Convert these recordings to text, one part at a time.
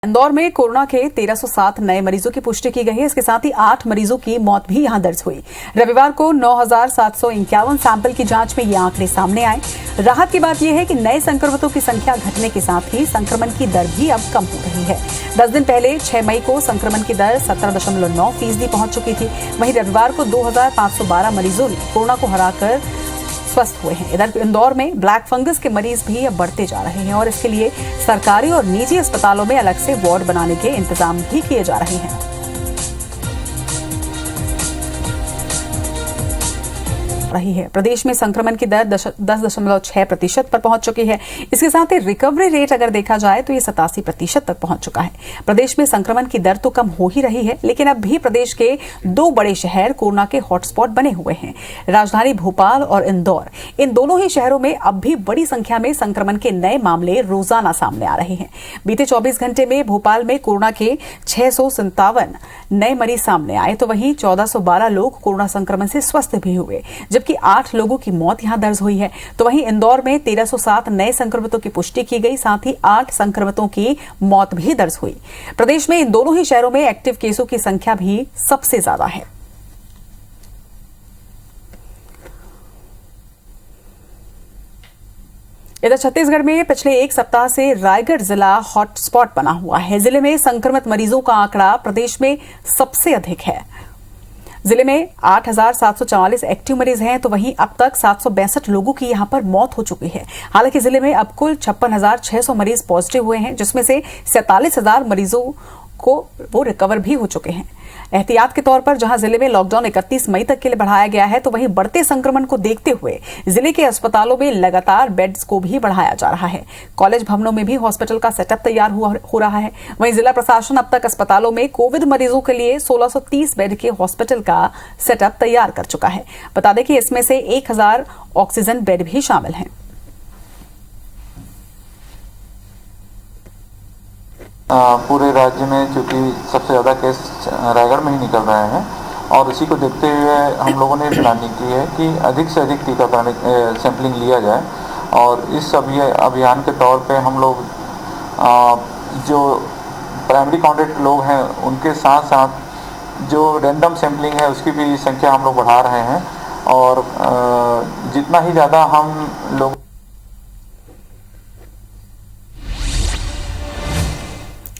इंदौर में कोरोना के 1307 नए मरीजों की पुष्टि की गई है। इसके साथ ही 8 मरीजों की मौत भी यहां दर्ज हुई। रविवार को 9,751 सैंपल की जांच में ये आंकड़े सामने आए। राहत की बात यह है कि नए संक्रमितों की संख्या घटने के साथ ही संक्रमण की दर भी अब कम हो रही है। 10 दिन पहले 6 मई को संक्रमण की दर 17.9% पहुंच चुकी थी। वहीं रविवार को 2,512 मरीजों ने कोरोना को हराकर स्वस्थ हुए हैं। इधर इंदौर में ब्लैक फंगस के मरीज भी अब बढ़ते जा रहे हैं और इसके लिए सरकारी और निजी अस्पतालों में अलग से वार्ड बनाने के इंतजाम भी किए जा रहे हैं। रही है प्रदेश में संक्रमण की दर 10.6% पर पहुंच चुकी है। इसके साथ ही रिकवरी रेट अगर देखा जाए तो ये 87% तक पहुंच चुका है। प्रदेश में संक्रमण की दर तो कम हो ही रही है, लेकिन अब भी प्रदेश के 2 बड़े शहर कोरोना के हॉटस्पॉट बने हुए हैं। राजधानी भोपाल और इंदौर, इन दोनों ही शहरों में अब भी बड़ी संख्या में संक्रमण के नए मामले रोजाना सामने आ रहे हैं। बीते 24 घंटे में भोपाल में कोरोना के 657 नए मरीज सामने आए, तो वहीं 1412 लोग कोरोना संक्रमण से स्वस्थ भी हुए, जबकि 8 लोगों की मौत यहां दर्ज हुई है। तो वहीं इंदौर में 1307 नए संक्रमितों की पुष्टि की गई, साथ ही 8 संक्रमितों की मौत भी दर्ज हुई। प्रदेश में इन दोनों ही शहरों में एक्टिव केसों की संख्या भी सबसे ज्यादा है। इधर छत्तीसगढ़ में पिछले 1 सप्ताह से रायगढ़ जिला हॉटस्पॉट बना हुआ है। जिले में संक्रमित मरीजों का आंकड़ा प्रदेश में सबसे अधिक है। जिले में 8,744 एक्टिव मरीज हैं, तो वहीं अब तक 762 लोगों की यहां पर मौत हो चुकी है। हालांकि जिले में अब कुल 56,600 मरीज पॉजिटिव हुए हैं, जिसमें से 47,000 मरीजों को वो रिकवर भी हो चुके हैं। एहतियात के तौर पर जहां जिले में लॉकडाउन 31 मई तक के लिए बढ़ाया गया है, तो वहीं बढ़ते संक्रमण को देखते हुए जिले के अस्पतालों में लगातार बेड्स को भी बढ़ाया जा रहा है। कॉलेज भवनों में भी हॉस्पिटल का सेटअप तैयार हो रहा है। वहीं जिला प्रशासन अब तक अस्पतालों में कोविड मरीजों के लिए 1630 बेड के हॉस्पिटल का सेटअप तैयार कर चुका है। बता दें कि इसमें से 1000 ऑक्सीजन बेड भी शामिल हैं। पूरे राज्य में चूंकि सबसे ज़्यादा केस रायगढ़ में ही निकल रहे हैं और उसी को देखते हुए हम लोगों ने प्लानिंग की है कि अधिक से अधिक टीकाकरण सैंपलिंग लिया जाए। और इस अभियान के तौर पे हम लोग जो प्राइमरी कॉन्टैक्ट लोग हैं उनके साथ साथ जो रैंडम सैंपलिंग है उसकी भी संख्या हम लोग बढ़ा रहे हैं। और जितना ही ज़्यादा हम लोग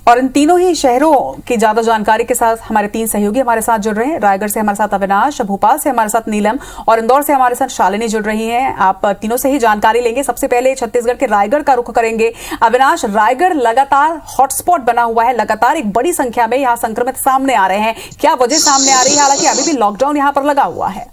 और इन तीनों ही शहरों की ज्यादा जानकारी के साथ हमारे 3 सहयोगी हमारे साथ जुड़ रहे हैं। रायगढ़ से हमारे साथ अविनाश, भोपाल से हमारे साथ नीलम और इंदौर से हमारे साथ शालिनी जुड़ रही हैं। आप तीनों से ही जानकारी लेंगे। सबसे पहले छत्तीसगढ़ के रायगढ़ का रुख करेंगे। अविनाश, रायगढ़ लगातार हॉटस्पॉट बना हुआ है, लगातार एक बड़ी संख्या में यहाँ संक्रमित सामने आ रहे हैं। क्या वजह सामने आ रही है? हालांकि अभी भी लॉकडाउन यहाँ पर लगा हुआ है।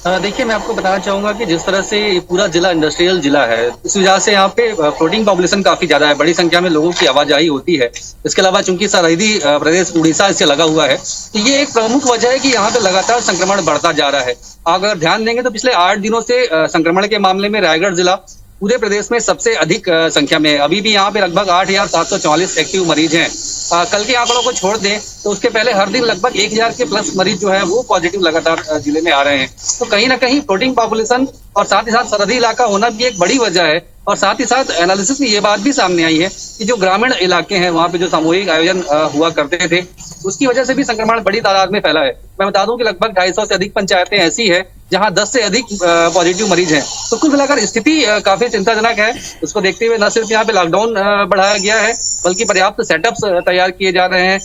देखिए, मैं आपको बताना चाहूंगा कि जिस तरह से पूरा जिला इंडस्ट्रियल जिला है, इस वजह से यहाँ पे फ्लोटिंग पॉपुलेशन काफी ज्यादा है, बड़ी संख्या में लोगों की आवाजाही होती है। इसके अलावा चूंकि सरहदी प्रदेश उड़ीसा इससे लगा हुआ है, तो ये एक प्रमुख वजह है कि यहाँ पे लगातार संक्रमण बढ़ता जा रहा है। अगर ध्यान देंगे तो पिछले 8 दिनों से संक्रमण के मामले में रायगढ़ जिला पूरे प्रदेश में सबसे अधिक संख्या में है। अभी भी यहाँ पे लगभग 8,744 एक्टिव मरीज हैं। कल के आंकड़ों को छोड़ दें तो उसके पहले हर दिन लगभग 1,000 के प्लस मरीज जो है वो पॉजिटिव लगातार जिले में आ रहे हैं। तो कहीं ना कहीं फ्लोटिंग पॉपुलेशन और साथ ही साथ सरहदी इलाका होना भी एक बड़ी वजह है। और साथ ही साथ एनालिसिस में ये बात भी सामने आई है कि जो ग्रामीण इलाके हैं वहाँ पे जो सामूहिक आयोजन हुआ करते थे, उसकी वजह से भी संक्रमण बड़ी तादाद में फैला है। मैं बता दूं कि लगभग 250 से अधिक पंचायतें ऐसी है जहां 10 से अधिक पॉजिटिव मरीज हैं। तो कुल मिलाकर स्थिति काफी चिंताजनक है। उसको देखते हुए न सिर्फ यहाँ पे लॉकडाउन बढ़ाया गया है, बल्कि पर्याप्त सेटअप्स तैयार किए जा रहे हैं।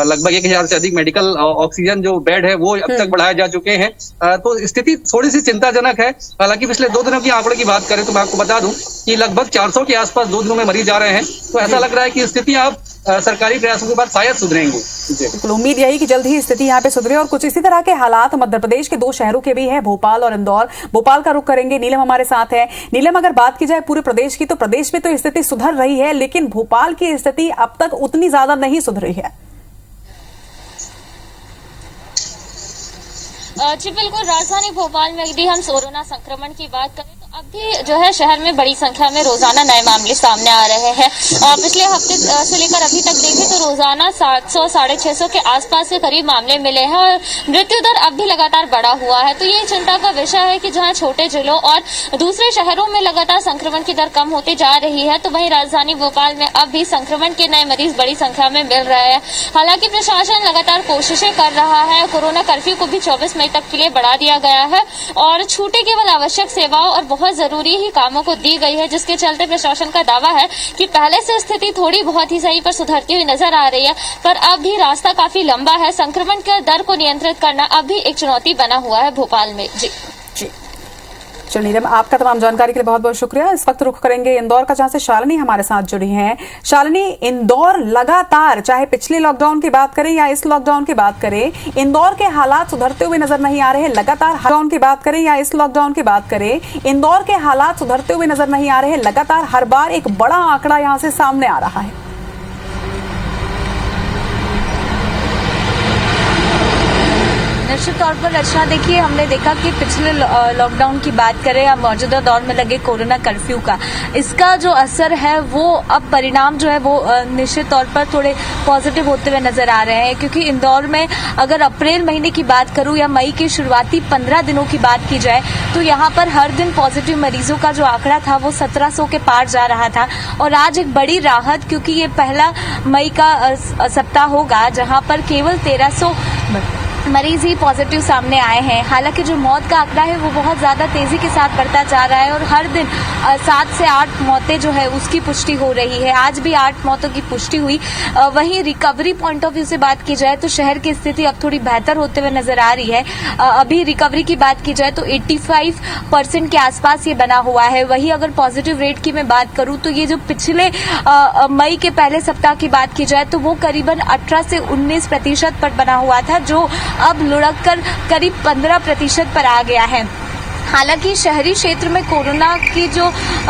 लगभग 1000 से अधिक मेडिकल ऑक्सीजन जो बेड है वो अब तक बढ़ाए जा चुके हैं। तो स्थिति थोड़ी सी चिंताजनक है। हालांकि पिछले 2 दिनों की आंकड़े की बात करें तो मैं आपको बता दूं कि लगभग 400 के आसपास 2 दिनों में मरीज आ रहे हैं। तो ऐसा लग रहा है कि स्थिति अब सरकारी प्रयासों के बाद शायद सुधरेंगे। बिल्कुल, उम्मीद यही कि जल्द ही स्थिति यहाँ पे सुधरे। और कुछ इसी तरह के हालात मध्य प्रदेश के 2 शहरों के भी हैं, भोपाल और इंदौर। भोपाल का रुख करेंगे, नीलम हमारे साथ है। नीलम, अगर बात की जाए पूरे प्रदेश की, तो प्रदेश में तो स्थिति सुधर रही है, लेकिन भोपाल की स्थिति अब तक उतनी ज्यादा नहीं सुधरी है। जी बिल्कुल, राजधानी भोपाल में यदि हम कोरोना संक्रमण की बात करें तो अब भी जो है शहर में बड़ी संख्या में रोजाना नए मामले सामने आ रहे हैं। पिछले हफ्ते से लेकर अभी तक देखें तो रोजाना 700 650 के आसपास के करीब मामले मिले हैं और मृत्यु दर अब भी लगातार बढ़ा हुआ है। तो ये चिंता का विषय है कि जहां छोटे जिलों और दूसरे शहरों में लगातार संक्रमण की दर कम होती जा रही है, तो वहीं राजधानी भोपाल में अब भी संक्रमण के नए मरीज बड़ी संख्या में मिल रहे हैं। हालांकि प्रशासन लगातार कोशिशें कर रहा है। कोरोना कर्फ्यू को भी 24 मई तक के लिए बढ़ा दिया गया है और छूटें केवल आवश्यक सेवाओं और बहुत जरूरी ही कामों को दी गई है, जिसके चलते प्रशासन का दावा है कि पहले से स्थिति थोड़ी बहुत ही सही पर सुधरती हुई नजर आ रही है, पर अब भी रास्ता काफी लंबा है। संक्रमण के दर को नियंत्रित करना अब भी एक चुनौती बना हुआ है भोपाल में। जी चलिए नीलम, आपका तमाम जानकारी के लिए बहुत बहुत शुक्रिया। इस वक्त रुख करेंगे इंदौर का, जहां से शालिनी हमारे साथ जुड़ी हैं। शालिनी, इंदौर लगातार, चाहे पिछले लॉकडाउन की बात करें या इस लॉकडाउन की बात करें, इंदौर के हालात सुधरते हुए नजर नहीं आ रहे। लगातार लॉकडाउन की बात करें या इस लॉकडाउन की बात करें, इंदौर के हालात सुधरते हुए नजर नहीं आ रहे। लगातार हर बार एक बड़ा आंकड़ा यहां से सामने आ रहा है। निश्चित तौर पर रचना, देखिए हमने देखा कि पिछले लॉकडाउन की बात करें या मौजूदा दौर में लगे कोरोना कर्फ्यू का, इसका जो असर है वो अब परिणाम जो है वो निश्चित तौर पर थोड़े पॉजिटिव होते हुए नजर आ रहे हैं। क्योंकि इंदौर में अगर अप्रैल महीने की बात करूं या मई के शुरुआती 15 दिनों की बात की जाए तो यहाँ पर हर दिन पॉजिटिव मरीजों का जो आंकड़ा था वो 1700 के पार जा रहा था। और आज एक बड़ी राहत, क्योंकि ये पहला मई का सप्ताह होगा जहाँ पर केवल 1300 मरीज ही पॉजिटिव सामने आए हैं। हालांकि जो मौत का आंकड़ा है वो बहुत ज्यादा तेजी के साथ बढ़ता जा रहा है और हर दिन 7 से 8 मौतें जो है उसकी पुष्टि हो रही है। आज भी 8 मौतों की पुष्टि हुई। वहीं रिकवरी पॉइंट ऑफ व्यू से बात की जाए तो शहर की स्थिति अब थोड़ी बेहतर होते हुए नजर आ रही है। अभी रिकवरी की बात की जाए तो 85% के आसपास ये बना हुआ है। वहीं अगर पॉजिटिव रेट की मैं बात करूं तो ये जो पिछले मई के पहले सप्ताह की बात की जाए तो वो करीबन 18 से 19% पर बना हुआ था, जो अब लुढ़क कर करीब 15% पर आ गया है। हालांकि शहरी क्षेत्र में कोरोना की जो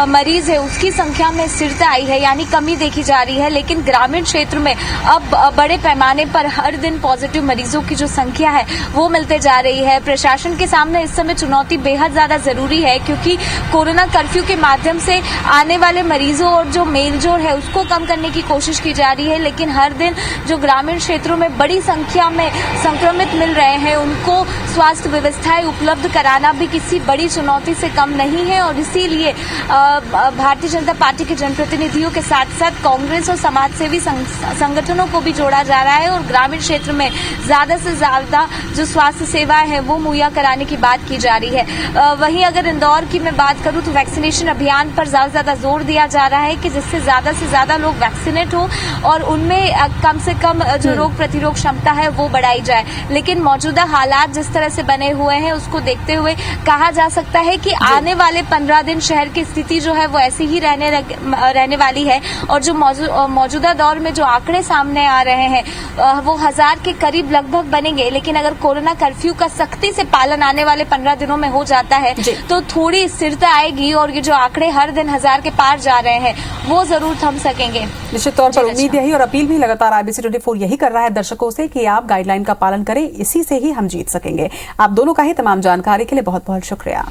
मरीज है उसकी संख्या में स्थिरता आई है, यानी कमी देखी जा रही है। लेकिन ग्रामीण क्षेत्र में अब बड़े पैमाने पर हर दिन पॉजिटिव मरीजों की जो संख्या है वो मिलते जा रही है। प्रशासन के सामने इस समय चुनौती बेहद ज्यादा जरूरी है, क्योंकि कोरोना कर्फ्यू के माध्यम से आने वाले मरीजों और जो मेलजोल है उसको कम करने की कोशिश की जा रही है। लेकिन हर दिन जो ग्रामीण क्षेत्रों में बड़ी संख्या में संक्रमित मिल रहे हैं उनको स्वास्थ्य व्यवस्थाएं उपलब्ध कराना भी किसी बड़ी चुनौती से कम नहीं है। और इसीलिए भारतीय जनता पार्टी के जनप्रतिनिधियों के साथ साथ कांग्रेस और समाजसेवी संगठनों को भी जोड़ा जा रहा है और ग्रामीण क्षेत्र में ज्यादा से ज्यादा जो स्वास्थ्य सेवाएं हैं वो मुहैया कराने की बात की जा रही है। वहीं अगर इंदौर की मैं बात करूं तो वैक्सीनेशन अभियान पर ज्यादा जोर दिया जा रहा है कि जिससे ज्यादा से ज्यादा लोग वैक्सीनेट हो और उनमें कम से कम जो रोग प्रतिरोध क्षमता है वो बढ़ाई जाए। लेकिन मौजूदा हालात जिस तरह से बने हुए हैं उसको देखते हुए कहा जा सकता है कि आने वाले 15 दिन शहर की स्थिति जो है वो ऐसी ही रहने वाली है। और जो मौजूदा दौर में जो आंकड़े सामने आ रहे हैं वो 1000 के करीब लगभग बनेंगे। लेकिन अगर कोरोना कर्फ्यू का सख्ती से पालन आने वाले 15 दिनों में हो जाता है तो थोड़ी स्थिरता आएगी और ये जो आंकड़े हर दिन 1000 के पार जा रहे हैं वो जरूर थम सकेंगे। निश्चित तौर पर उम्मीद यही और अपील भी लगातार IBC 24 यही कर रहा है दर्शकों से कि आप गाइडलाइन का पालन करें, इसी से ही हम जीत सकेंगे। आप दोनों का ही तमाम जानकारी के लिए बहुत बहुत शुक्रिया।